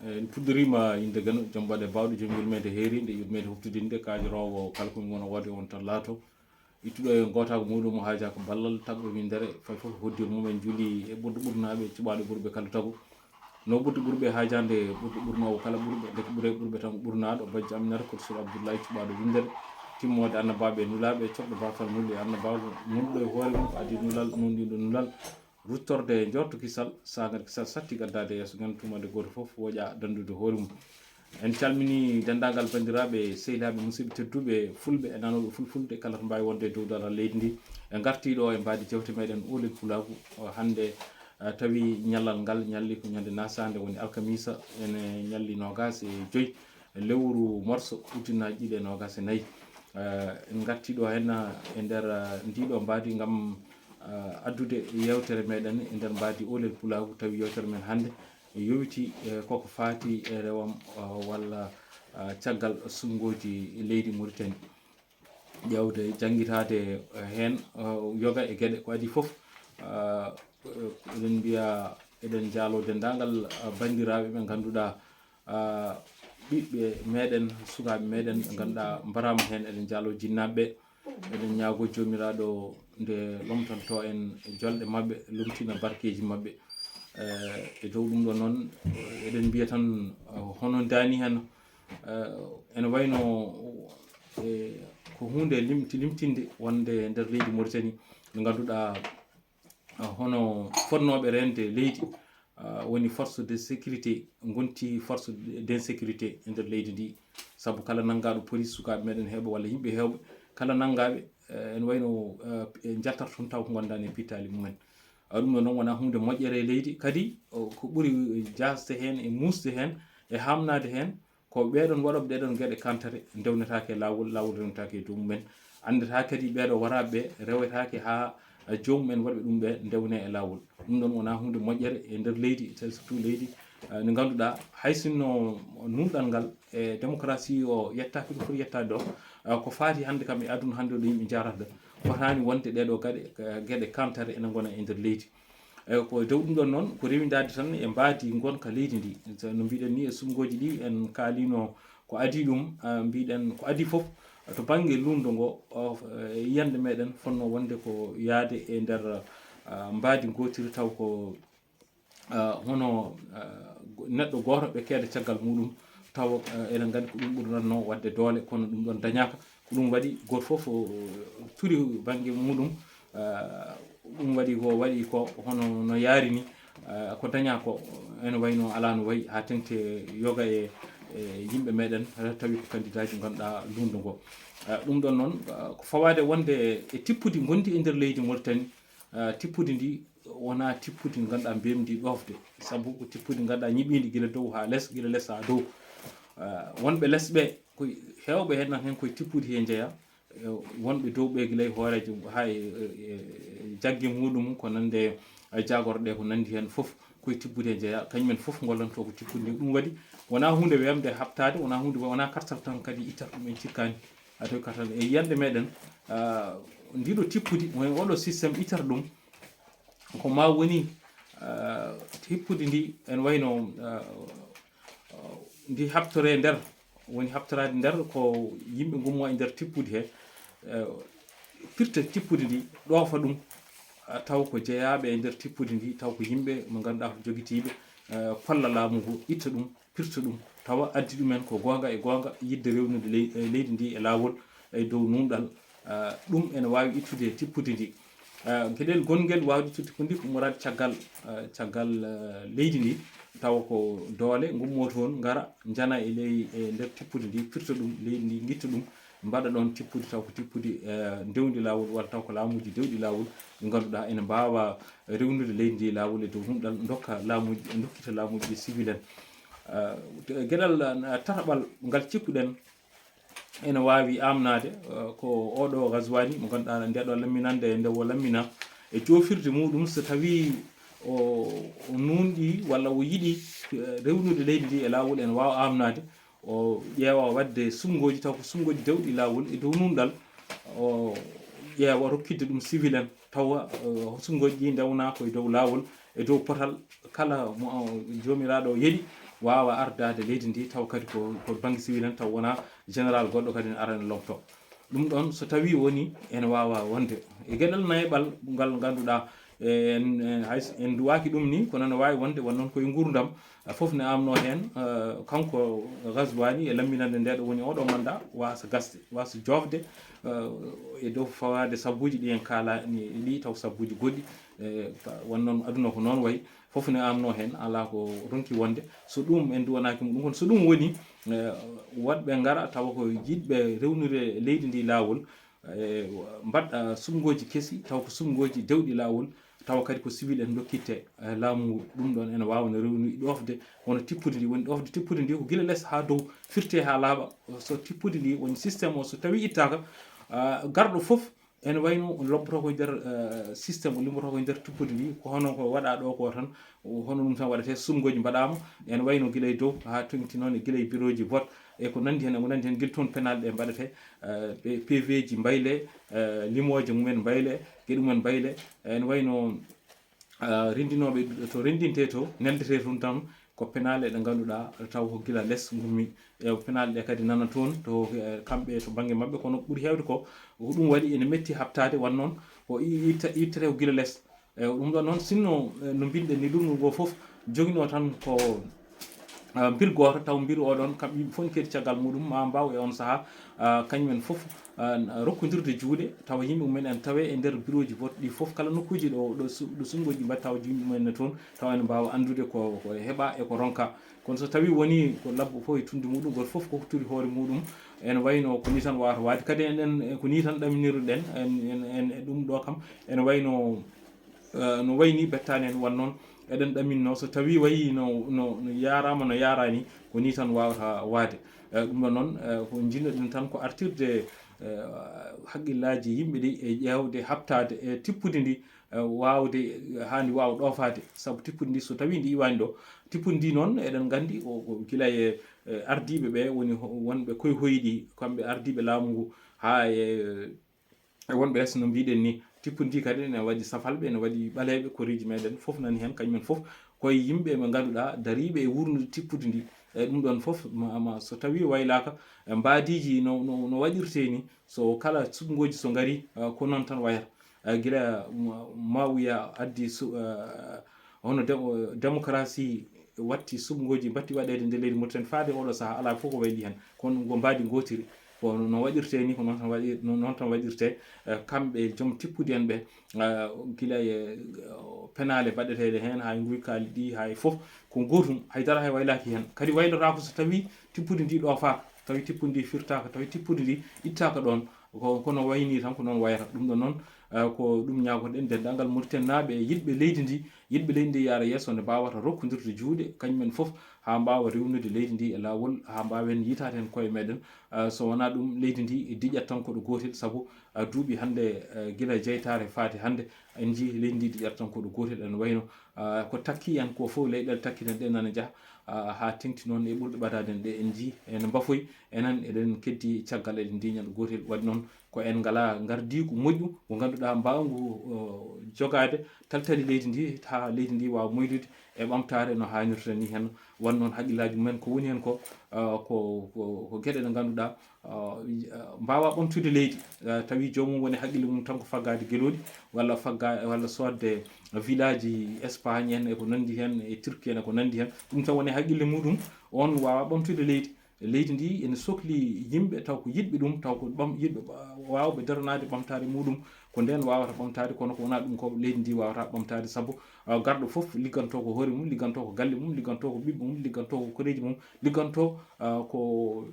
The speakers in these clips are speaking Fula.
en puɗɗorima inde gano joom mbaɗe bawɗo joom yurmede heerinde yurmede huftidinde kaajirowo kala komi wona wode on tan laato ittuɗo e gotago muɗum haaja ko ballal tagɓe min ndere fay foof hoddir mum en juuli e ɓurɗo ɓurnaɓe cuɓaɗo ɓurɓe kala tagu no ɓurɗo ɓurɓe haajande ɓurɗo ɓurnowo kala ɓurɓe deke ɓuure ɓurɓe tan ɓurnaɗo bajji aminata koto sur abdoullahi cuɓaɗo windere timmode annabaɓe e nulaɓe coɓɗo bafal nulde annabaɓe nulɗo e hoore mum ko adi nulal nunɗiɗo nulal ruttorde jorto kisal sagata kisal satti gaddade yeeso gan tumade goto foof woƴa dandude hoore mum en calmini dendagal bandiraɓe sehilaɓe musidɓe tedduɓe fulɓe e nanoɓe fulfulde kala to mbawi wonde dow daral leydi ndi e gartiɗo e mbadi jewte meɗen oolel pulaku hande tawi ñallal ngal ñalli ko ñande nasade woni alkamisa ene ñalli nogas e joyyi lewru morso ujunnaji ɗiɗi e nogas e nayyi en gartiɗo hen e nder ndiɗo mbadi gam addude yewtere meɗen e nder mbadi oolel pulaku tawi yewtere men hande yowiti koko faati e rewam walla caggal sungoji leydi Mauritanie ƴewde jangguitade hen yoga e gueɗe ko adi foof eɗen mbiya eɗen jaalo dendagal bandiraɓe ɓe ganduɗa ɓiɓɓe meɗen sukaɓe meɗen ɓe ganduɗa mbarama hen eɗen jaalo jinnaɓeɓe eɗen ñaago jomiraɗo nde lomtanto en jolɗe mabɓe lomtina barkeji mabɓe e dow ɗum ɗo noon eɗen mbiya tan hono dani hen ene wayno ko hunde limtinde wonde nder leydi Mauritanie nde ganduɗa hono fonnoɓe rende leydi woni force de sécurité gonti force d' insécurité e nder leydi ndi saabu kala naggaɗo police sukaɓe meɗen heeɓe walla yimɓe hewɓe kala naggaɓe ene wayno jaltat toon taw ko gondani e pittali mumen ɗum ɗo noon wona hunde moƴƴere e leydi kadi ko ɓuuri jasde hen e musde hen e hamnade hen ko ɓeɗon waɗoɓe ɗeɗon gueɗe kantate dewnetake e lawol rewnetake e dow mumen andata kadi ɓeɗo waraɓeɓe rewetake ha jomumen waɗɓe ɗum ɓe dewne e lawol ɗum ɗon wona hunde moƴƴere e nder leydi surtout leydi nde ganduɗa hay sinno nunɗal ngal e démocratie o yettaki ɗum foti yettade ɗo ko faati hande kam e aduna hande ɗo yimɓe jarata fotani wonde ɗeɗo gueɗe kantare ene gona e nder leydi ko dow ɗum ɗon noon ko rewidade tan e mbadi gonka leydi ndi no mbiɗen ni e sumgoji ɗi en kaalino ko adi ɗum mbiɗen ko adi foof to banggue lumdo ngo yiyande meɗen fonno wonde ko yaade e nder mbadi gotiri taw ko hono neɗɗo goto ɓe keeda caggal muɗum taw eɗen gandi ko ɗum ɓurranno wadde doole kono ɗum ɗon dañaka ko ɗum waɗi goto foof turi banggue muɗum ɗum waɗi ko hono no yaari ni ko daña ko ene wayno ala no wayi ha tengte yoga e yimɓe meɗen tawi ko candidat ji ganduɗa lumdo ngo ɗum ɗon noon ko fawade wonde e tippudi gondi e nder leydi Mauritanie tippudi ndi wona tippudi ganduɗa mbemdi ɗofde saabu ko tippudi ganduɗa ñiɓidi guila dow ha less guila less ha dow wonɓe less ɓe ko hewɓe hen hen koye tippudi he jeeya wonɓe dow ɓe guilay hoorejo ha jaggue muɗum ko nande jagorɗe ko nandi hen foof koye tibbude e jeeya kañumen foof gollonto ko tibbude ɗum waɗi wona hunde wemde habtade wona kartal tan kadi ittata ɗum en cikkani tawi kartal e yiyande meɗen ndiɗo tippudi oɗo systéme ittata ɗum ko ma woni tippudi ndi en wayno ndi habtore nder woni habtorade nder ko yimɓe gummo e nder tippudi he firta tippudi ndi ɗoofa ɗum taw ko jeeyaɓe e nder tippudi ndi taw ko yimɓe mo ganduɗa ko joguitiɓe kolla laamu ngu itta ɗum firta ɗum tawa addi ɗumen ko gonga e gonga yidde rewnude leydi ndi e lawol e dow nunɗal ɗum ene wawi ittude tippudi ndi gueɗel gonguel wawde ittude tippudi ndi ko ummorade caggal leydi ndi tawa ko doole gummo toon gara jana e ley e nder tippude ndi firta ɗum leydi ndi guitta ɗum mbaɗa ɗon tippude taw ko tippude dewdi lawol walla taw ko laamuji dewɗi lawol ɗi ganduɗa ene mbawa rewnude leydi ndi lawol e dow nunɗal dokkita laamuji ɗi civil en gueɗal tataɓal ngal cikkuɗen ene wawi amnade ko oɗo gaswani mo ganduɗa ndeɗo lamminande e ndewo lammina e jofirde muɗum so tawi o nunɗi walla o yiiɗi rewnude leydi ndi e lawol ene wawa amnade o ƴeewa wadde sungoji taw ko sungoji dewɗi lawol e dow nunɗal o ƴeewa rokkidde ɗum civil en tawa sungoji ɗi dewna koye dow lawol e dow potal kala jomiraɗo yeeɗi wawa ardade leydi ndi taw kadi ko banque civil en taw wona général goɗɗo kadi ne ara ne lomto ɗum ɗon so tawi woni ene wawa wonde e gueɗal nayeɓal ngal ganduɗa en duwaki ɗum ni kono ne wawi wonde wonnoon koye gurdam foof ne amno hen kanko gaswani e laminande nde ɗo woni oɗo mandat wasa gasde wasa jofde e dow fawade sabbuji ɗi en kalani ɗi taw sabbuji goɗɗi wonnoon aduna ko noon wayi foof ne amno hen ala ko ronki wonde so ɗum en duwanaki ɗum kono so ɗum woni woɗɓe gara tawa ko yiɗɓe rewnude leydi ndi lawol mbaɗɗa sumgoji keesi taw ko sumgoji dewɗi lawol tawa kadi ko civil en dokkitte laamu ɗum ɗon ene wawno rewni ɗofde wono tippude ndi woni ɗofde tippude ndi ko guila less ha dow firte ha laaɓa so tippude ndi woni systéme o so tawi ittaka garɗo foof ene wayno lobboto koye nder systéme o limboto koye nder tippude ndi ko hono ko waɗa ɗo ko tan hono ɗum tan waɗate sumgoji mbaɗama ene wayno guila e dow ha tongti noon e guila e bureau ji vote e ko nandi hen eko nandi hen guila toon penal ɗe mbaɗate PV ji mbayle limoje mumen mbayle gueɗe mumen mbayle ene wayno rendinoɓe to rendinte to neldete toon tan ko penale ɗe ganduɗa taw ko guila less gummi e penale ɗe kadi nana toon to kamɓe to banggue mabɓe kono ɓuuri hewde ko ɗum waɗi ene metti habtade wan noon ko ittate ko guila less ɗum ɗon noon sinno no mbiɗen ni ɗum go foof joguino tan ko bir goto taw bir oɗon kamɓe yimɓe fof ne keedi caggal muɗum ma mbaw e on saaha kañumen foof rokkodirde juuɗe tawa yimɓe mumen en tawe e nder bureau ji vote ɗi foof kala nokkuji ɗo sumgoji mbaɗi tawa yimɓe mumen ne toon tawa ene mbawa andude ko heeɓa e ko ronka kono so tawi woni ko labbo foof e tunde muɗum goto foof ko hokktori hoore muɗum ene wayno ko ni tan wawata wade kadi enen ko ni tan ɗaminirɗen en ɗum ɗo kam ene wayno no wayni bettani en wan noon eɗen ɗaminno so tawi wayi no yarama no yarani ko ni tan wawata waade ɗum ɗon noon ko jinnoɗen tan ko artirde haqqillaji yimɓe ɗi e ƴewde habtade e tippude ndi wawde hani wawa ɗofade saabu tippude ndi so tawi ndi iwani ɗo tippude ndi noon eɗen gandi ko guila e ardiɓe ɓe woni wonɓe koye hoyɗi kamɓe ardiɓe laamu ngu ha e wonɓe less no mbiɗen ni tippude ndi kadi ne waɗi safalɓe ne waɗi ɓaleɓe koriji meɗen foof nani hen kañumen foof koye yimɓe ɓe ganduɗa dariɓe e wurnude tippude ndi e ɗum ɗon foof so tawi waylaka mbadiji no waɗirte ni so kala sumgoji so gari ko noon tan wayata guila ma wiya addi hono démocratie watti sumgoji batti waɗede nde leydi Mauritanie faade oɗo saaha ala fof ko wayli hen kono ko mbadi gotiri ko no waɗirte ni ko noon tan waɗirte kamɓe joom tippude en ɓe guila e penale baɗeteɗe hen hay guykaali ɗi hay foof ko gotum haydara hay waylaki hen kadi waylotako so tawi tippude ndi ɗofaka tawi tippude ndi firtaka tawi tippude ndi ittaka ɗon kono wayni tan ko noon wayata ɗum ɗon noon ko ɗum ñagoɗen dendagal Mauritanie naaɓe e yiɗɓe leydi ndi yaara yesso nde mbawata rokkodirde juuɗe kañumen foof ha mbawa rewnude leydi ndi e lawol ha mbawen yitade hen koye meɗen so wona ɗum leydi ndi diƴat tan koɗo gotel saabu duuɓi hande guila jeytare faade hande en jii leydi ndi diƴat tan koɗo gotel ene wayno ko takki en ko foof leyɗele takkinen ɗe nana jaaha ha tengti noon e ɓurɗe ɓadaden ɗe en jii ene bafoyi enen eɗen keddi caggal eɗen diñan gotel waɗi noon ko en ngala gardiku moƴƴu ko ganduɗa mbawngu jogade taltali leydi ndi ha leydi ndi wawa moylude e ɓamtare no hannirta ni hen wan noon haqqillaji mumen ko woni hen ko gueɗe ɗe ganduɗa mbawa ɓamtude leydi tawi jomum woni haqqille mum tan ko faggade gueloɗi walla sodde village Espagne en e ko nandi hen e Turquie en e ko nandi hen ɗum tan woni haqqille muɗum on wawa ɓamtude leydi ndi ene sohli yimɓe taw ko yiɗɓe ɗum taw ko yiɗɓe wawɓe daranade ɓamtare muɗum ko nden wawata ɓamtade kono ko wona ɗum ko leydi ndi wawata ɓamtade saabu garɗo foof ligganto ko hoore mum ligganto ko galle mum ligganto ko ɓiɓɓe mum ligganto ko koreji mum ligganto ko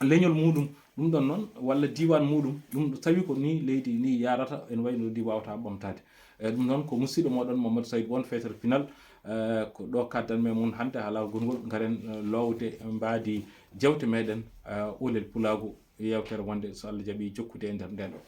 leñol muɗum ɗum ɗon noon walla diwan muɗum ɗum tawi ko ni leydi ni yarata ene wayno ndi wawata ɓamtade ɗum noon ko musidɗo moɗon Mamadou Saydou Won feetere pinal ko ɗo kaddanme mum hande haala gongol garen lowde mbadi jewte meɗen Oulel Pulago yewtere wonde so Allah jaaɓi jokkude e nder nden ɗo